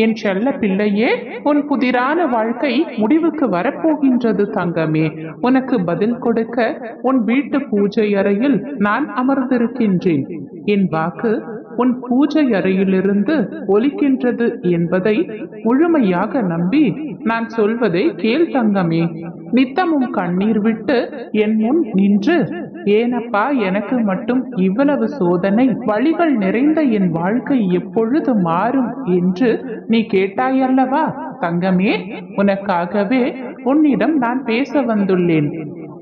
என் செல்ல பிள்ளையே, உன் புதிரான வாழ்க்கை முடிவுக்கு வரப்போகின்றது தங்கமே. உனக்கு பதில் கொடுக்க உன் வீட்டு பூஜை அறையில் நான் அமர்ந்திருக்கின்றேன். என் வாக்கு உன் பூஜை அறையிலிருந்து ஒலிக்கின்றது என்பதை முழுமையாக நம்பி நான் சொல்வதை கேள் தங்கமே. நித்தமும் கண்ணீர் விட்டு என் முன் நின்று, ஏனப்பா எனக்கு மட்டும் இவ்வளவு சோதனை, வழிகள் நிறைந்த என் வாழ்க்கை எப்பொழுது மாறும் என்று நீ கேட்டாயல்லவா தங்கமே? உனக்காகவே உன்னிடம் நான் பேச வந்துள்ளேன்.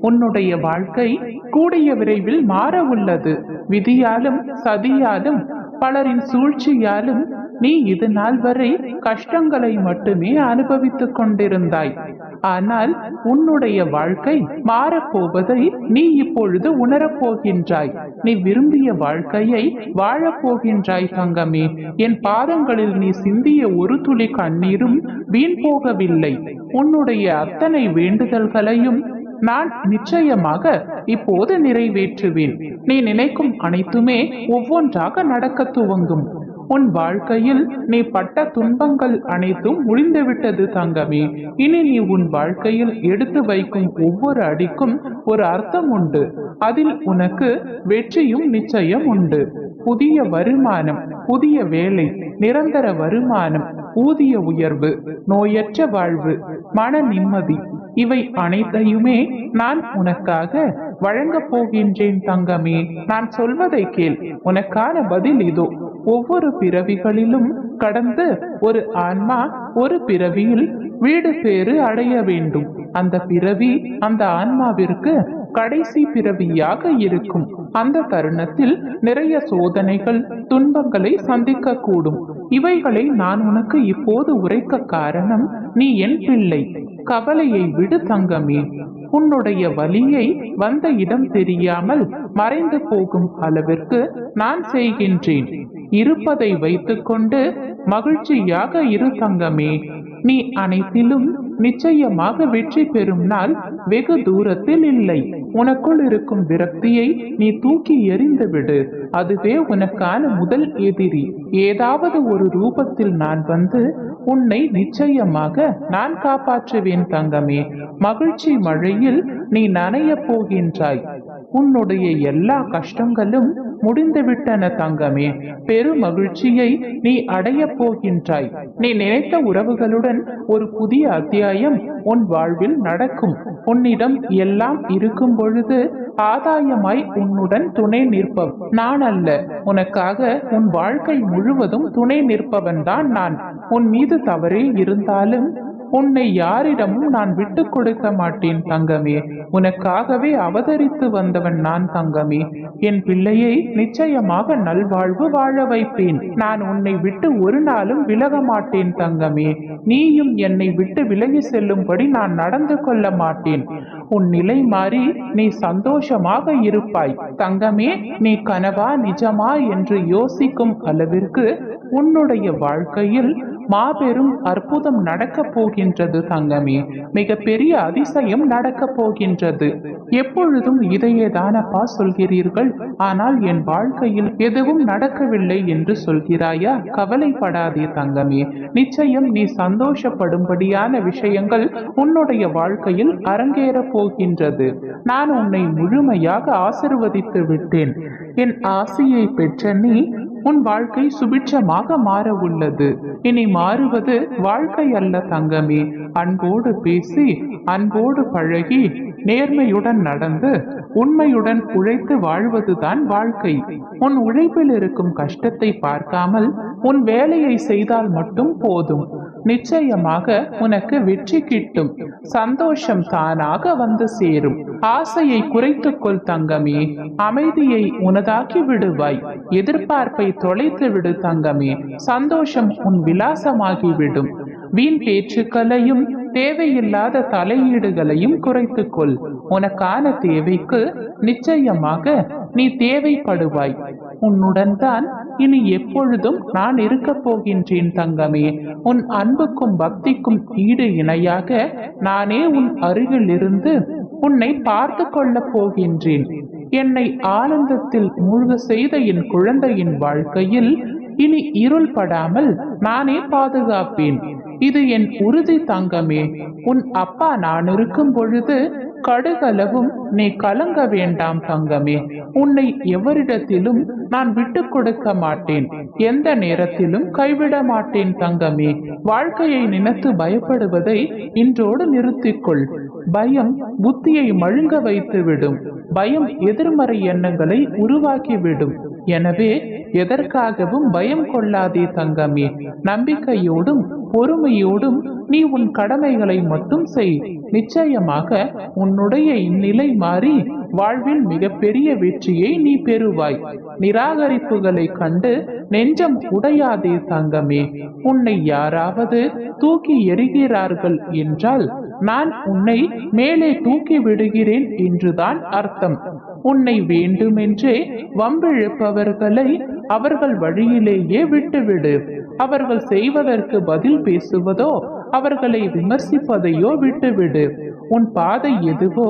உன்னுடைய வாழ்க்கை கூடிய விரைவில் மாற உள்ளது. விதியாலும் சதியாலும் பலரின் சூழ்ச்சியாலும் நீ இது நாள் வரை கஷ்டங்களை மட்டுமே அனுபவித்துக் கொண்டிருந்தாய். ஆனால் உன்னுடைய வாழ்க்கை மாறப்போவதை நீ இப்பொழுது உணரப்போகின்றாய். நீ விரும்பிய வாழ்க்கையை வாழப்போகின்றாய் தங்கமே. என் பாதங்களில் நீ சிந்திய ஒரு துளி கண்ணீரும் வீண் போகவில்லை. உன்னுடைய அத்தனை வேண்டுதல்களையும் நான் நிச்சயமாக இப்போது நிறைவேற்றுவேன். நீ நினைக்கும் அனைத்துமே ஒவ்வொன்றாக நடக்க துவங்கும். உன் வாழ்க்கையில் நீ பட்ட துன்பங்கள் அனைத்தும் முடிந்துவிட்டது தங்கமே. இனி நீ உன் வாழ்க்கையில் எடுத்து வைக்கும் ஒவ்வொரு அடிக்கும் ஒரு அர்த்தம் உண்டு. அதில் உனக்கு வெற்றியும் நிச்சயம் உண்டு. புதிய வருமானம், புதிய வேலை, நிரந்தர வருமானம், ஊதிய உயர்வு, நோயற்ற வாழ்வு, மன நிம்மதி, இவை அனைத்தையுமே நான் உனக்காக வழங்கப் போகின்றேன் தங்கமே. நான் சொல்வதை கேள். உனக்கான பதில் இதோ. ஒவ்வொரு பிறவிகளிலும் கடந்து ஒரு ஆன்மா ஒரு பிறவியில் வீடு பேறு அடைய வேண்டும். அந்த பிறவி அந்த ஆன்மாவிற்கு கடைசி பிறவியாக இருக்கும். அந்த தருணத்தில் நிறைய சோதனைகள், துன்பங்களை சந்திக்க கூடும். இவைகளை நான் உனக்கு இப்போது உரைக்க காரணம், நீ என் பிள்ளை. கவலையை விடு தங்கமே. உன்னுடைய வலியை வந்த இடம் தெரியாமல் மறைந்து போகும் அளவிற்கு நான் செய்கின்றேன். இருப்பதை வைத்துக்கொண்டு மகிழ்ச்சியாக இரு தங்கமே. நீ அனைத்திலும் நிச்சயமாக வெற்றி பெறும் நாள் வெகு தூரத்தில் இல்லை. உனக்குள் இருக்கும் விரக்தியை நீ தூக்கி எறிந்து விடு. அதுவே உனக்கான முதல் எதிரி. ஏதாவது ஒரு ரூபத்தில் நான் வந்து உன்னை நிச்சயமாக நான் காப்பாற்றுவேன் தங்கமே. மகிழ்ச்சி மழையில் நீ நனைய போகின்றாய். உன்னுடைய எல்லா கஷ்டங்களும் முடிந்துவிட்டன தங்கமே. பெரு மகிழ்ச்சியை நீ அடைய போகின்றாய். நீ நினைத்த உறவுகளுடன் ஒரு புதிய அத்தியாயம் உன் வாழ்வில் நடக்கும். உன்னிடம் எல்லாம் இருக்கும் பொழுது ஆதாயமாய் உன்னுடன் துணை நிற்பவன் நான் அல்ல. உனக்காக உன் வாழ்க்கை முழுவதும் துணை நிற்பவன் தான் நான். உன் மீது தவறே இருந்தாலும் உன்னை யாரிடமும் நான் விட்டு கொடுக்க மாட்டேன் தங்கமே. உனக்காகவே அவதரித்து வந்தவன் நான் தங்கமே. என் பிள்ளையை நிச்சயமாக நல்வாழ்வு வாழ வைப்பேன். நான் உன்னை விட்டு ஒரு நாளும் விலக மாட்டேன் தங்கமே. நீயும் என்னை விட்டு விலகி செல்லும்படி நான் நடந்து கொள்ள மாட்டேன். உன் நிலை மாறி நீ சந்தோஷமாக இருப்பாய் தங்கமே. நீ கனவா நிஜமா என்று யோசிக்கும் அளவிற்கு உன்னுடைய வாழ்க்கையில் மாபெரும் அற்புதம் நடக்க போகின்றது தங்கமே. மிக பெரிய அதிசயம் நடக்க போகின்றது. எப்பொழுதும் இதையே தானப்பா சொல்கிறீர்கள், ஆனால் என் வாழ்க்கையில் எதுவும் நடக்கவில்லை என்று சொல்கிறாயா? கவலைப்படாதே தங்கமே. நிச்சயம் நீ சந்தோஷப்படும்படியான விஷயங்கள் உன்னுடைய வாழ்க்கையில் அரங்கேற போகின்றது. நான் உன்னை முழுமையாக ஆசிர்வதித்து விட்டேன். என் ஆசையை பெற்ற நீ உன் வாழ்க்கை சுபிட்சமாக மாற உள்ளது. இனி மாறுவது வாழ்க்கை அல்ல தங்கமே. அன்போடு பேசி, அன்போடு பழகி, நேர்மையுடன் நடந்து, உண்மையுடன் உழைத்து வாழ்வதுதான் வாழ்க்கை. உன் உழைப்பில் இருக்கும் கஷ்டத்தை பார்க்காமல் உன் வேலையை செய்தால் மட்டும் போதும். நிச்சயமாக உனக்கு வெற்றி கிட்டும். சந்தோஷம் தானாக வந்து சேரும். ஆசையை குறைத்துக்கொள் தங்கமே. அமைதியை உனதாக்கி விடுவாய். எதிர்பார்ப்பை தொலைத்து விடு தங்கமே. சந்தோஷம் உன் விலாசமாகிவிடும். வீண் பேச்சுக்களையும் தேவையில்லாத தலையீடுகளையும் குறைத்துக்கொள். உனக்கான தேவைக்கு நிச்சயமாக நீ தேவைப்படுவாய். உன்னுடன் தான் இனி எப்பொழுதும் நான் இருக்க போகின்றேன் தங்கமே. உன் அன்புக்கும் பக்திக்கும் ஈடு இணையாக நானே உன் அருகில் இருந்து உன்னை பார்த்து கொள்ள போகின்றேன். என்னை ஆனந்தத்தில் மூழ்க செய்த என் குழந்தையின் வாழ்க்கையில் இனி இருள் படாமல் நானே பாதுகாப்பேன். இது என் உறுதி தங்கமே. உன் அப்பா நான் இருக்கும் பொழுது கடுகளவும் நீ கலங்க வேண்டாம் தங்கமே. உன்னை எவரிடத்திலும் நான் விட்டு கொடுக்க மாட்டேன். எந்த நேரத்திலும் கைவிட மாட்டேன் தங்கமே. வாழ்க்கையை நினைத்து பயப்படுவதை இன்றோடு நிறுத்திக்கொள். பயம் புத்தியை மழுங்க வைத்துவிடும். பயம் எதிர்மறை எண்ணங்களை உருவாக்கிவிடும். எனவே எதற்காகவும் பயம் கொள்ளாதே தங்கமே. நம்பிக்கையோடும் பொறுமையோடும் நீ உன் கடமைகளை மட்டும் செய். நிச்சயமாக உன்னுடைய இந்நிலை மாறி வாழ்வில் மிகப்பெரிய வெற்றியை நீ பெறுவாய். நிராகரிப்புகளை கண்டு நெஞ்சம் உடையாதே தங்கமே. உன்னை யாராவது தூக்கி எறிகிறார்கள் என்றால் நான் உன்னை மேலே தூக்கி விடுகிறேன் என்றுதான் அர்த்தம். உன்னை வேண்டுமென்றே வம்பிழுப்பவர்களை அவர்கள் வழியிலேயே விட்டுவிடு. அவர்கள் செய்வதற்கு பதில் பேசுவதோ அவர்களை விமர்சிப்பதையோ விட்டுவிடு. உன் பாதை எதுவோ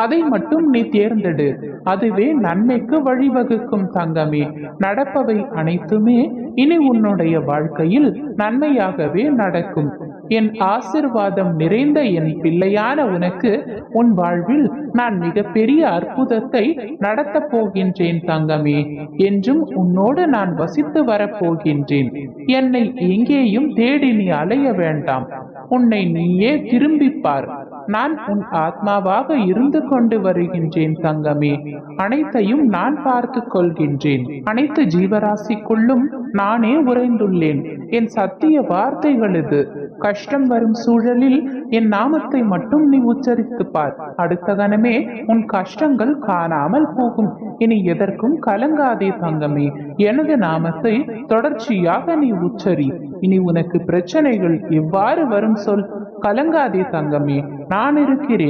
அதை மட்டும் நீ தேர்ந்தெடு. அதுவே நன்மைக்கு வழிவகுக்கும் தங்கமே. நடப்பவை அனைத்துமே இனி உன்னுடைய வாழ்க்கையில் நன்மையாகவே நடக்கும். என் ஆசிர்வாதம் நிறைந்த என் பிள்ளையான உனக்கு உன் வாழ்வில் நான் மிகப்பெரிய அற்புதத்தை நடத்தப் போகின்றேன் தங்கமே. என்றும் உன்னோடு நான் வசித்து வரப்போகின்றேன். என்னை எங்கேயும் தேடி நீ அலைய வேண்டாம். உன்னை நீயே திரும்பிப்பார். நான் உன் ஆத்மாவாக இருந்து கொண்டு வருகின்றேன் தங்கமே. அனைத்தையும் நான் பார்த்து கொள்கின்றேன். அனைத்து ஜீவராசிக்குள்ளும் நானே உறைந்துள்ளேன். என் சத்திய வார்த்தைகள் இது. கஷ்டம் வரும் சூழலில் என் நாமத்தை மட்டும் நீ உச்சரித்து பார். அடுத்த கணமே உன் கஷ்டங்கள் காணாமல் போகும். இனி எதற்கும் கலங்காதே தங்கமே. எனது நாமத்தை தொடர்ச்சியாக நீ உச்சரி. இனி உனக்கு பிரச்சனைகள் எவ்வாறு வரும் சொல். கலங்காதே தங்கமே. நான் இருக்கிறேன்.